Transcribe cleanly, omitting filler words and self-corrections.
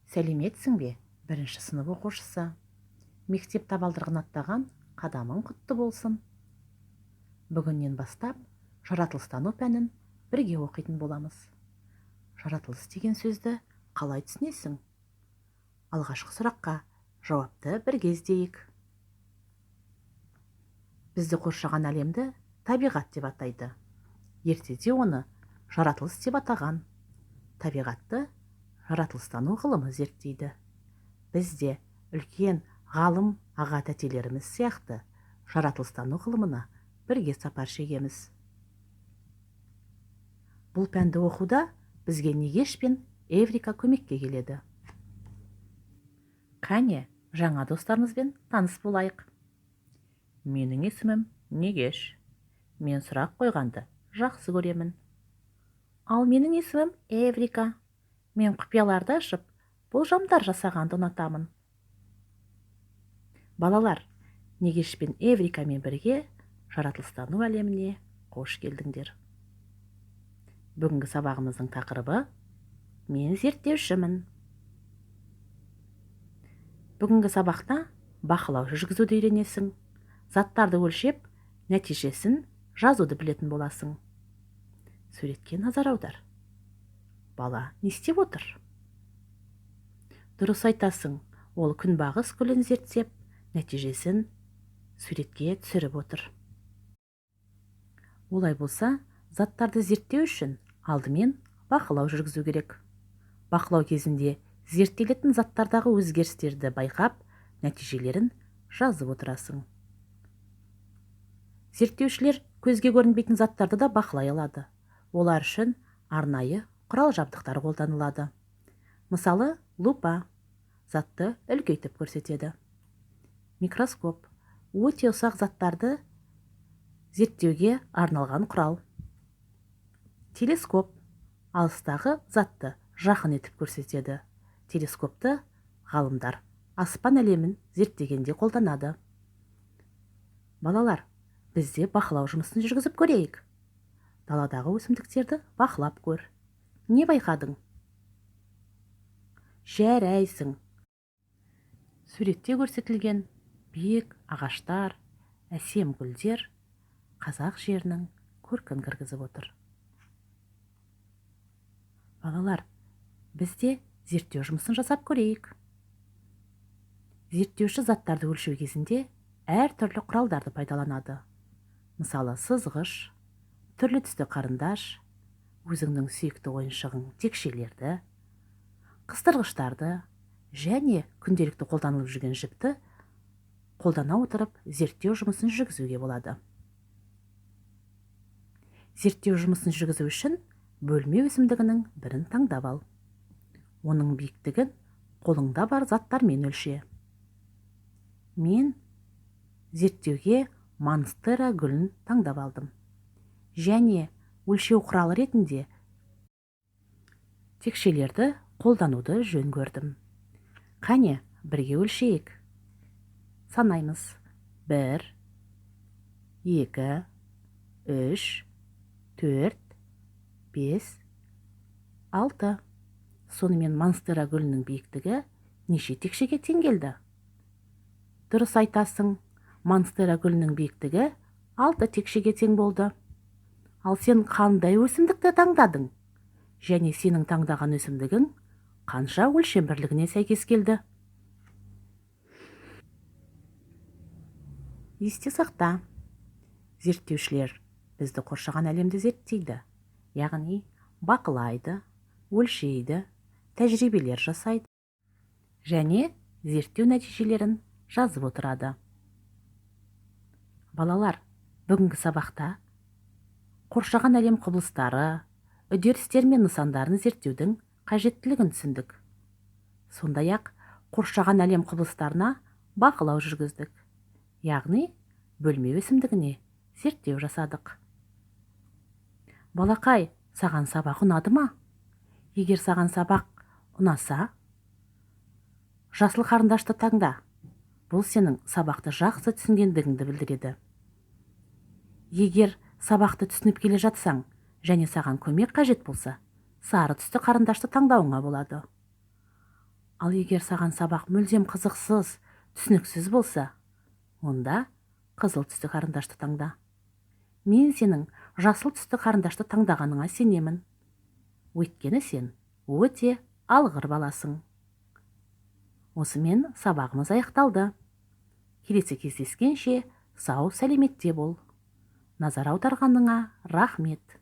Сәлеметсің бе, бірінші сынып оқушысы? Мектеп табалдырығын аттаған қадамың құтты болсын. Бүгіннен бастап жаратылыстану пәнін бірге оқитын боламыз. Жаратылыс деген сөзді қалай түсінесің? Алғашқы сұраққа жауапты бірге іздейік. Бізді қоршаған әлемді табиғат деп атайды. Ертеде оны жаратылыс деп атаған. Табиғатты жаратылыстану ғылымы зерттейді. Бізде үлкен ғалым аға тәтелеріміз сияқты жаратылыстану ғылымына бірге сапар шегеміз. Бұл пәнді оқуда бізге Негеш пен Эврика көмекке келеді. Қане, жаңа достарымызбен таныс болайық. Менің есімім Негеш. Мен сұрақ қойғанды жақсы көремін. Ал менің есімім Эврика. Мен құпияларды ашып, болжамдар жасағанды ұнатамын. Балалар, Негеш пен Эврикамен бірге жаратылыстану әлеміне қош келдіңдер. Бүгінгі сабағымыздың тақырыбы «Мен зерттеушімін». Бүгінгі сабақта бақылау жүргізуді үйренесің. Заттарды өлшеп, нәтижесін жазуды білетін боласың. Суретке назар аудар. Бала не істеп отыр? Дұрыс айтасың, ол күнбағыс гүлін зерттеп, нәтижесін суретке түсіріп отыр. Олай болса, заттарды зерттеу үшін алдымен бақылау жүргізу керек. Бақылау кезінде зерттелетін заттардағы өзгерістерді байқап, нәтижелерін жазып отырасың. Зерттеушілер көзге көрінбейтін заттарды да бақылай алады. Олар үшін арнайы құрал жабдықтар қолданылады. Мысалы, лупа затты үлкейтіп көрсетеді. Микроскоп өте ұсақ заттарды зерттеуге арналған құрал. Телескоп алыстағы затты жақын етіп көрсетеді. Телескопты ғалымдар аспан әлемін зерттегенде қолданады. Балалар, бізде бақылау жұмысын жүргізіп көрейік. Даладағы өсімдіктерді бақылап көр. Не байқадың? Жарайсың. Суретте көрсетілген биік ағаштар, әсем гүлдер қазақ жерінің көркін кіргізіп отыр. Балалар, бізде зерттеу жұмысын жасап көрейік. Зерттеуші заттарды өлшеу кезінде әртүрлі құралдарды пайдаланады. Мысалы, сызғыш, түрлі түсті қарындаш, өзіңнің сүйікті ойыншығың текшелерді, қыстырғыштарды және күнделікті қолданылып жүрген жіпті қолдана отырып зерттеу жұмысын жүргізуге болады. Зерттеу жұмысын жүргізу үшін бөлме өсімдігінің бірін таңдап ал. Оның биіктігін қолыңда бар заттармен өлше. Мен зерттеуге монстера гүлін таңдап алдым. Және өлшеу құралы ретінде текшелерді қолдануды жөн көрдім. Қане, бірге өлшейік. Санаймыз. 1, 2, 3, 4, 5, 6. Сонымен монстера гүлінің биіктігі неше текшеге тең келді? Дұрыс айтасың, монстера гүлінің биіктігі 6 текшеге тең болды. Ал сен қандай өсімдікті таңдадың? Және сенің таңдаған өсімдігің қанша өлшем бірлігіне сәйкес келді? Есте сақта. Зерттеушілер бізді қоршаған әлемді зерттейді. Яғни бақылайды, өлшейді, тәжірибелер жасайды. Және зерттеу нәтижелерін жазып отырады. Балалар, бүгінгі сабақта қоршаған әлем құбылыстары, үдерістер мен нысандарын зерттеудің қажеттілігін түсіндік. Сондай-ақ қоршаған әлем құбылыстарына бақылау жүргіздік. Яғни бөлме өсімдігіне зерттеу жасадық. Балақай, саған сабақ ұнады ма? Егер саған сабақ ұнаса, жасыл қарындашты таңда. Бұл сенің сабақты жақсы түсінгендігіңді білдіреді. Егер сабақты түсініп келе жатсаң, және саған көмек қажет болса, сары түсті қарындашты таңдауыңа болады. Ал егер саған сабақ мүлдем қызықсыз, түсініксіз болса, онда қызыл түсті қарындашты таңда. Мен сенің жасыл түсті қарындашты таңдағаныңа сенемін. Өйткені сен өте алғыр баласың. Осымен сабағымыз аяқталды. Келесі кездескенше сау сәлеметте бол. Назар аударғаныңа рахмет.